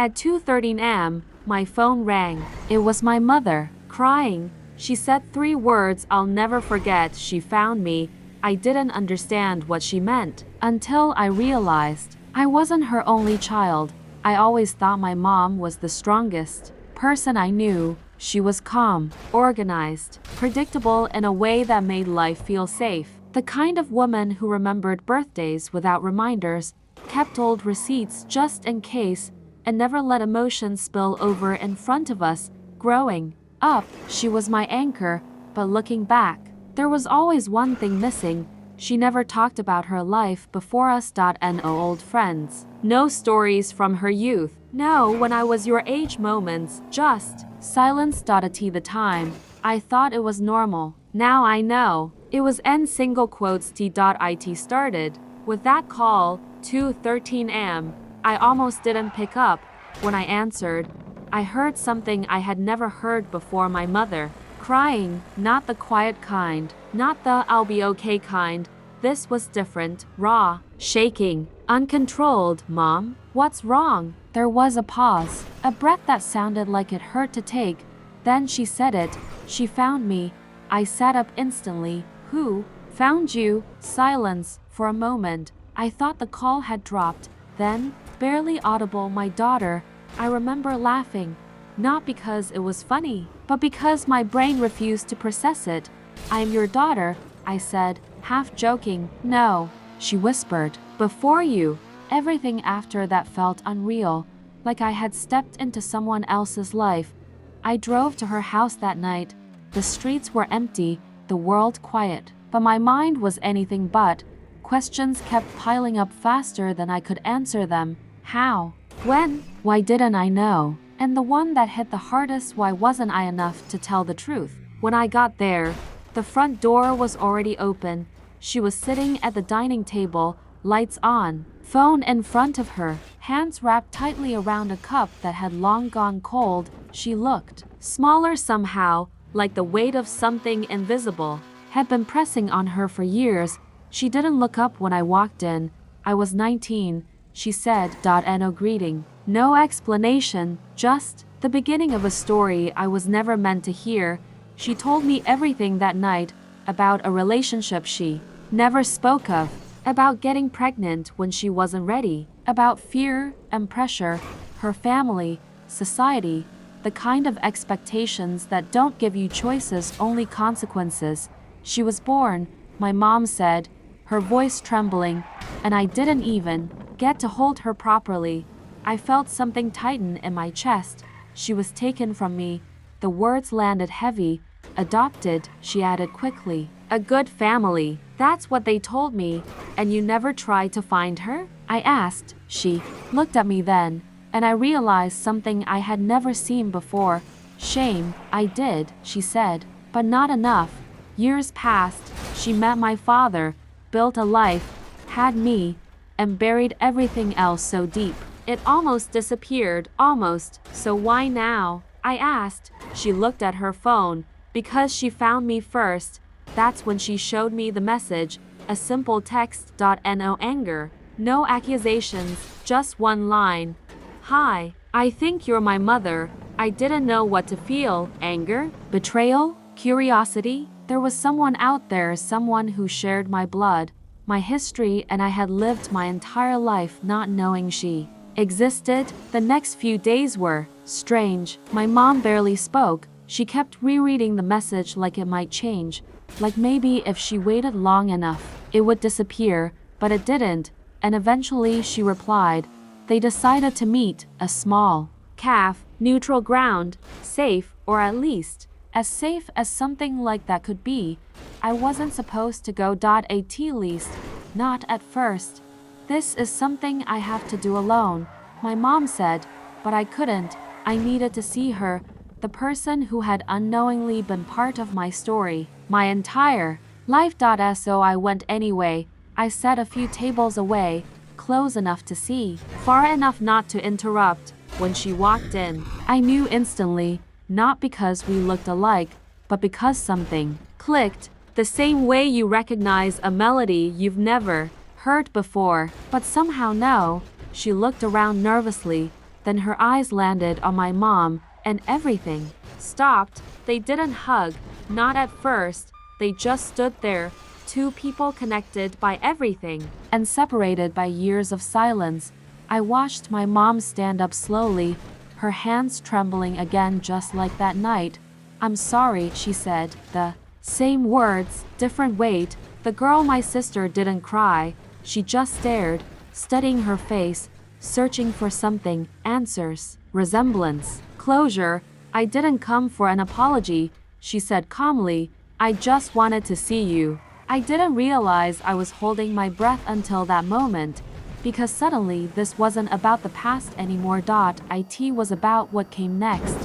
At 2:13 am, my phone rang. It was my mother, crying. She said 3 words I'll never forget. She found me. I didn't understand what she meant until I realized I wasn't her only child. I always thought my mom was the strongest person I knew. She was calm, organized, predictable in a way that made life feel safe. The kind of woman who remembered birthdays without reminders, kept old receipts just in case, and never let emotions spill over in front of us. Growing up, she was my anchor, but looking back, there was always one thing missing. She never talked about her life before us. No old friends. No stories from her youth. No when I was your age moments. Just silence. The time I thought it was normal. Now I know. It was T.it started. With that call, 2:13 am. I almost didn't pick up. When I answered, I heard something I had never heard before. My mother. Crying, not the quiet kind, not the I'll be okay kind. This was different, raw, shaking, uncontrolled. Mom, what's wrong? There was a pause, a breath that sounded like it hurt to take. Then she said it. She found me. I sat up instantly. Who found you? Silence. For a moment, I thought the call had dropped. Then, barely audible, my daughter. I remember laughing. Not because it was funny, but because my brain refused to process it. I am your daughter, I said, half joking. No, she whispered. Before you. Everything after that felt unreal, like I had stepped into someone else's life. I drove to her house that night. The streets were empty, the world quiet, but my mind was anything but. Questions kept piling up faster than I could answer them. How? When? Why didn't I know? And the one that hit the hardest, why wasn't I enough to tell the truth? When I got there, the front door was already open. She was sitting at the dining table, lights on, phone in front of her, hands wrapped tightly around a cup that had long gone cold. She looked smaller somehow, like the weight of something invisible had been pressing on her for years. She didn't look up when I walked in. I was 19, she said. No greeting, no explanation, just the beginning of a story I was never meant to hear. She told me everything that night, about a relationship she never spoke of, about getting pregnant when she wasn't ready, about fear and pressure, her family, society, the kind of expectations that don't give you choices, only consequences. She was born, my mom said, her voice trembling, and I didn't even get to hold her properly. I felt something tighten in my chest. She was taken from me. The words landed heavy. Adopted, she added quickly. A good family. That's what they told me. And you never tried to find her? I asked. She looked at me then, and I realized something I had never seen before. Shame. I did, she said, but not enough. Years passed. She met my father, built a life, had me, and buried everything else so deep. It almost disappeared, almost. So why now? I asked. She looked at her phone. Because she found me first. That's when she showed me the message, a simple text. No anger, no accusations, just one line. Hi, I think you're my mother. I didn't know what to feel. Anger? Betrayal? Curiosity? There was someone out there, someone who shared my blood, my history, and I had lived my entire life not knowing she existed. The next few days were strange. My mom barely spoke. She kept rereading the message like it might change, like maybe if she waited long enough, it would disappear, but it didn't, and eventually she replied. They decided to meet, a small calf, neutral ground, safe, or at least as safe as something like that could be. I wasn't supposed to go. At least, not at first. This is something I have to do alone, my mom said, but I couldn't. I needed to see her, the person who had unknowingly been part of my story, my entire life. So I went anyway. I sat a few tables away, close enough to see, far enough not to interrupt. When she walked in, I knew instantly, not because we looked alike, but because something clicked, the same way you recognize a melody you've never heard before, but somehow know. She looked around nervously, Then her eyes landed on my mom, and everything stopped. They didn't hug, not at first. They just stood there, two people connected by everything, and separated by years of silence. I watched my mom stand up slowly, her hands trembling again just like that night. "I'm sorry," she said, the same words, different weight. The girl, my sister, didn't cry. She just stared, studying her face, searching for something, answers, resemblance, closure. "I didn't come for an apology," she said calmly. "I just wanted to see you." I didn't realize I was holding my breath until that moment, because suddenly this wasn't about the past anymore. It was about what came next.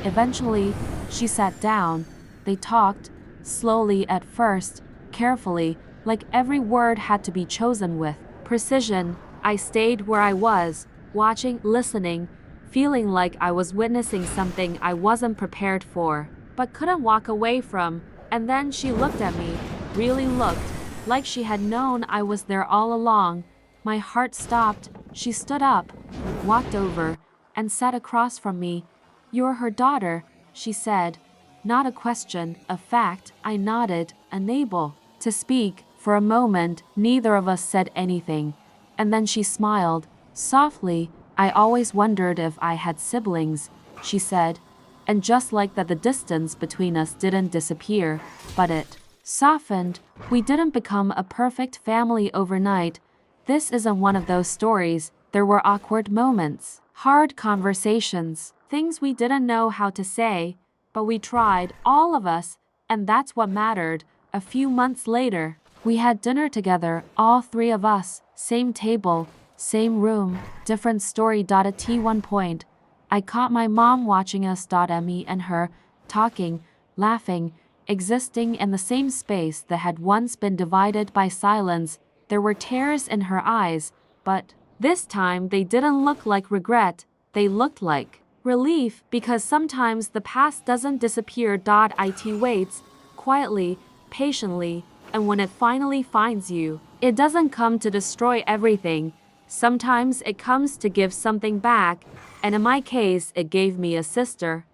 Eventually, she sat down. They talked, slowly at first, carefully, like every word had to be chosen with precision. I stayed where I was, watching, listening, feeling like I was witnessing something I wasn't prepared for, but couldn't walk away from. And then she looked at me, really looked, like she had known I was there all along. My heart stopped. She stood up, walked over, and sat across from me. "You're her daughter," she said. Not a question, a fact. I nodded, unable to speak. For a moment, neither of us said anything. And then she smiled, softly. "I always wondered if I had siblings," she said. And just like that, the distance between us didn't disappear, but it softened. We didn't become a perfect family overnight. This isn't one of those stories. There were awkward moments, hard conversations, things we didn't know how to say, but we tried, all of us, and that's what mattered. A few months later, we had dinner together, all three of us, same table, same room, different story. At one point, I caught my mom watching us. Me and her, talking, laughing, existing in the same space that had once been divided by silence. There were tears in her eyes, but this time they didn't look like regret. They looked like relief, because sometimes the past doesn't disappear. It waits, quietly, patiently, and when it finally finds you, it doesn't come to destroy everything. Sometimes it comes to give something back, and in my case, it gave me a sister.